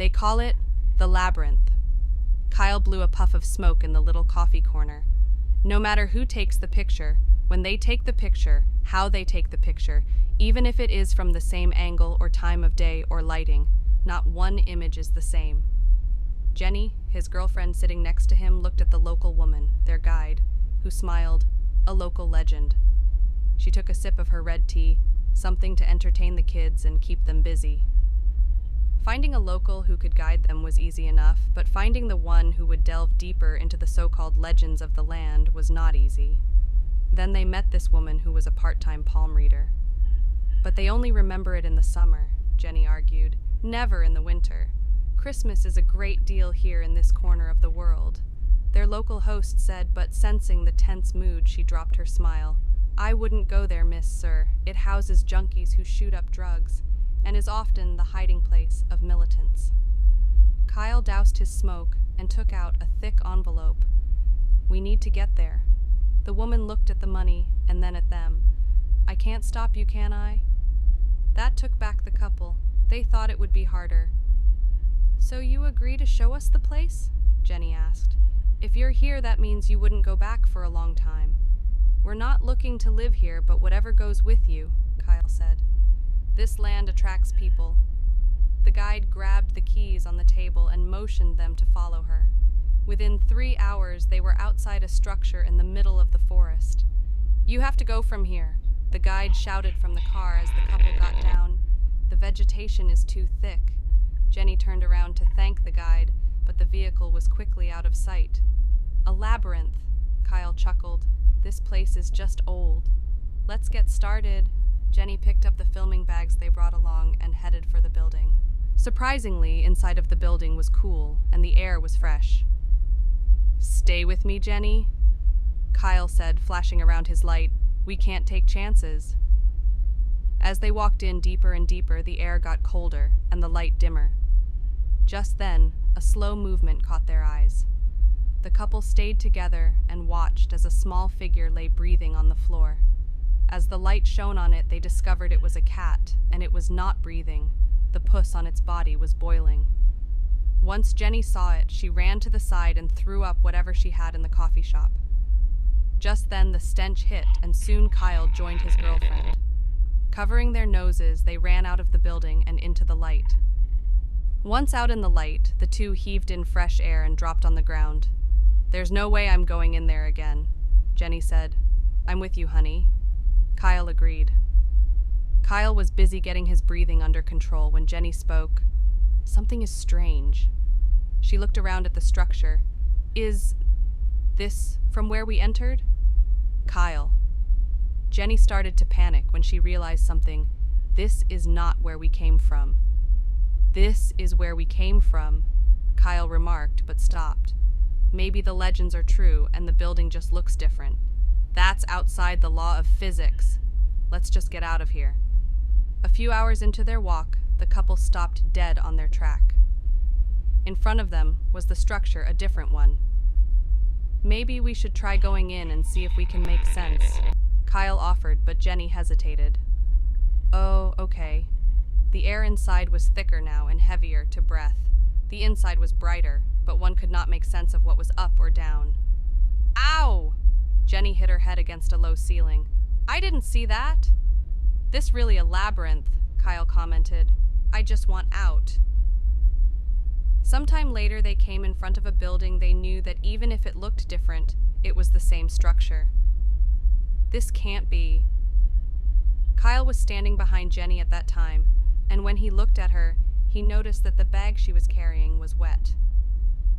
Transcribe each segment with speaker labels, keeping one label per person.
Speaker 1: They call it the Labyrinth. Kyle blew a puff of smoke in the little coffee corner. No matter who takes the picture, when they take the picture, how they take the picture, even if it is from the same angle or time of day or lighting, not one image is the same. Jenny, his girlfriend sitting next to him, looked at the local woman, their guide, who smiled, a local legend. She took a sip of her red tea, something to entertain the kids and keep them busy. Finding a local who could guide them was easy enough, but finding the one who would delve deeper into the so-called legends of the land was not easy. Then they met this woman who was a part-time palm reader. But they only remember it in the summer, Jenny argued, never in the winter. Christmas is a great deal here in this corner of the world. Their local host said, but sensing the tense mood, she dropped her smile. I wouldn't go there, miss, sir. It houses junkies who shoot up drugs, and is often the hiding place of militants. Kyle doused his smoke and took out a thick envelope. We need to get there. The woman looked at the money and then at them. I can't stop you, can I? That took back the couple. They thought it would be harder. So you agree to show us the place? Jenny asked. If you're here, that means you wouldn't go back for a long time. We're not looking to live here, but whatever goes with you, Kyle said. This land attracts people. The guide grabbed the keys on the table and motioned them to follow her. Within 3 hours, they were outside a structure in the middle of the forest. You have to go from here, the guide shouted from the car as the couple got down. The vegetation is too thick. Jenny turned around to thank the guide, but the vehicle was quickly out of sight. A labyrinth, Kyle chuckled. This place is just old. Let's get started. Jenny picked up the filming bags they brought along and headed for the building. Surprisingly, inside of the building was cool and the air was fresh. Stay with me, Jenny, Kyle said, flashing around his light. We can't take chances. As they walked in deeper and deeper, the air got colder and the light dimmer. Just then, a slow movement caught their eyes. The couple stayed together and watched as a small figure lay breathing on the floor. As the light shone on it, they discovered it was a cat, and it was not breathing. The pus on its body was boiling. Once Jenny saw it, she ran to the side and threw up whatever she had in the coffee shop. Just then, the stench hit, and soon Kyle joined his girlfriend. Covering their noses, they ran out of the building and into the light. Once out in the light, the two heaved in fresh air and dropped on the ground. There's no way I'm going in there again, Jenny said. I'm with you, honey. Kyle agreed. Kyle was busy getting his breathing under control when Jenny spoke. Something is strange. She looked around at the structure. Is this from where we entered? Kyle. Jenny started to panic when she realized something. This is not where we came from. This is where we came from, Kyle remarked, but stopped. Maybe the legends are true and the building just looks different. That's outside the law of physics. Let's just get out of here. A few hours into their walk, the couple stopped dead on their track. In front of them was the structure, a different one. Maybe we should try going in and see if we can make sense, Kyle offered, but Jenny hesitated. Oh, okay. The air inside was thicker now and heavier to breath. The inside was brighter, but one could not make sense of what was up or down. Ow! Jenny hit her head against a low ceiling. I didn't see that. This really a labyrinth, Kyle commented. I just want out. Sometime later, they came in front of a building they knew that even if it looked different, it was the same structure. This can't be. Kyle was standing behind Jenny at that time, and when he looked at her, he noticed that the bag she was carrying was wet.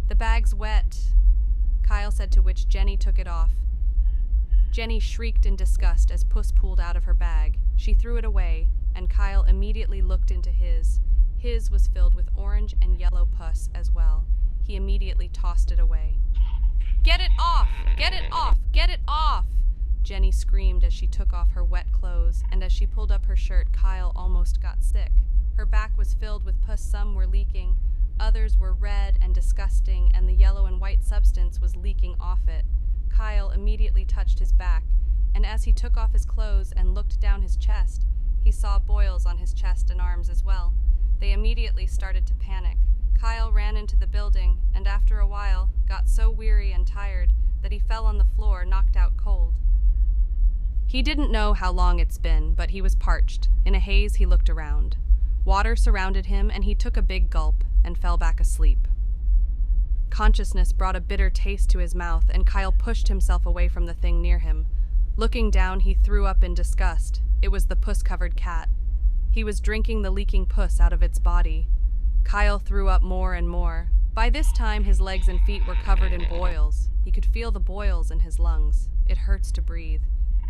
Speaker 1: The bag's wet, Kyle said, to which Jenny took it off. Jenny shrieked in disgust as Puss pulled out of her bag. She threw it away, and Kyle immediately looked into his. His was filled with orange and yellow pus as well. He immediately tossed it away. Get it off! Get it off! Get it off! Jenny screamed as she took off her wet clothes, and as she pulled up her shirt, Kyle almost got sick. Her back was filled with pus. Some were leaking, others were red and disgusting, and the yellow and white substance was leaking off it. Kyle immediately touched his back, and as he took off his clothes and looked down his chest, he saw boils on his chest and arms as well. They immediately started to panic. Kyle ran into the building and after a while got so weary and tired that he fell on the floor, knocked out cold. He didn't know how long it's been, but he was parched. In a haze, he looked around. Water surrounded him and he took a big gulp and fell back asleep. Consciousness brought a bitter taste to his mouth and Kyle pushed himself away from the thing near him. Looking down, he threw up in disgust. It was the puss-covered cat. He was drinking the leaking puss out of its body. Kyle threw up more and more. By this time, his legs and feet were covered in boils. He could feel the boils in his lungs. It hurts to breathe.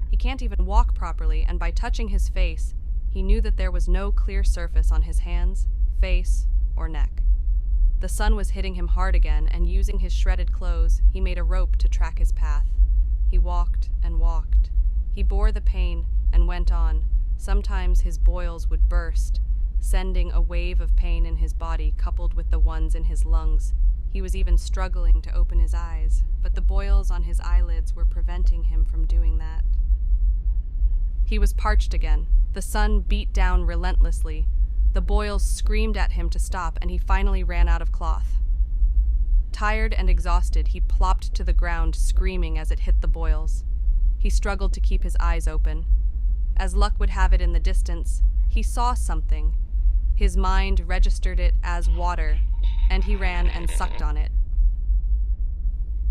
Speaker 1: He can't even walk properly, and by touching his face, he knew that there was no clear surface on his hands, face, or neck. The sun was hitting him hard again, and using his shredded clothes, he made a rope to track his path. He walked and walked. He bore the pain and went on. Sometimes his boils would burst, sending a wave of pain in his body coupled with the ones in his lungs. He was even struggling to open his eyes, but the boils on his eyelids were preventing him from doing that. He was parched again. The sun beat down relentlessly. The boils screamed at him to stop, and he finally ran out of cloth. Tired and exhausted, he plopped to the ground, screaming as it hit the boils. He struggled to keep his eyes open. As luck would have it in the distance, he saw something. His mind registered it as water, and he ran and sucked on it.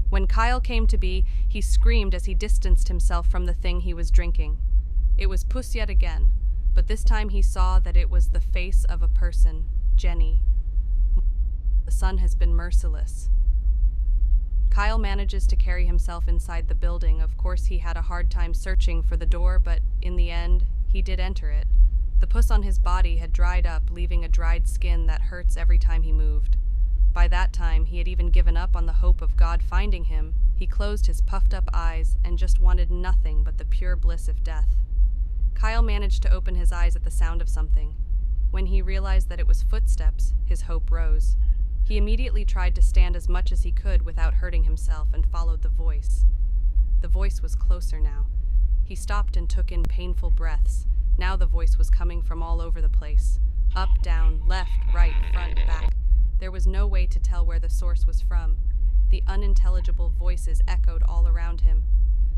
Speaker 1: When Kyle came to be, he screamed as he distanced himself from the thing he was drinking. It was puss yet again, but this time he saw that it was the face of a person, Jenny. The sun has been merciless. Kyle manages to carry himself inside the building. Of course, he had a hard time searching for the door, but in the end, he did enter it. The puss on his body had dried up, leaving a dried skin that hurts every time he moved. By that time, he had even given up on the hope of God finding him. He closed his puffed-up eyes and just wanted nothing but the pure bliss of death. Kyle managed to open his eyes at the sound of something. When he realized that it was footsteps, his hope rose. He immediately tried to stand as much as he could without hurting himself and followed the voice. The voice was closer now. He stopped and took in painful breaths. Now the voice was coming from all over the place. Up, down, left, right, front, back. There was no way to tell where the source was from. The unintelligible voices echoed all around him.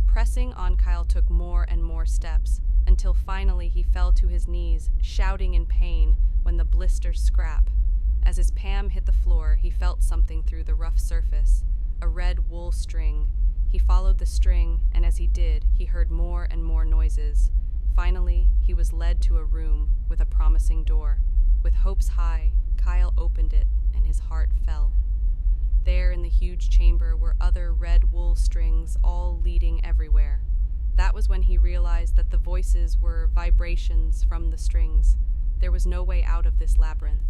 Speaker 1: Pressing on, Kyle took more and more steps, until finally he fell to his knees, shouting in pain when the blisters scrap. As his palm hit the floor, he felt something through the rough surface, a red wool string. He followed the string, and as he did, he heard more and more noises. Finally, he was led to a room with a promising door. With hopes high, Kyle opened it, and his heart fell. There in the huge chamber were other red wool strings, all leading everywhere. That was when he realized that the voices were vibrations from the strings. There was no way out of this labyrinth.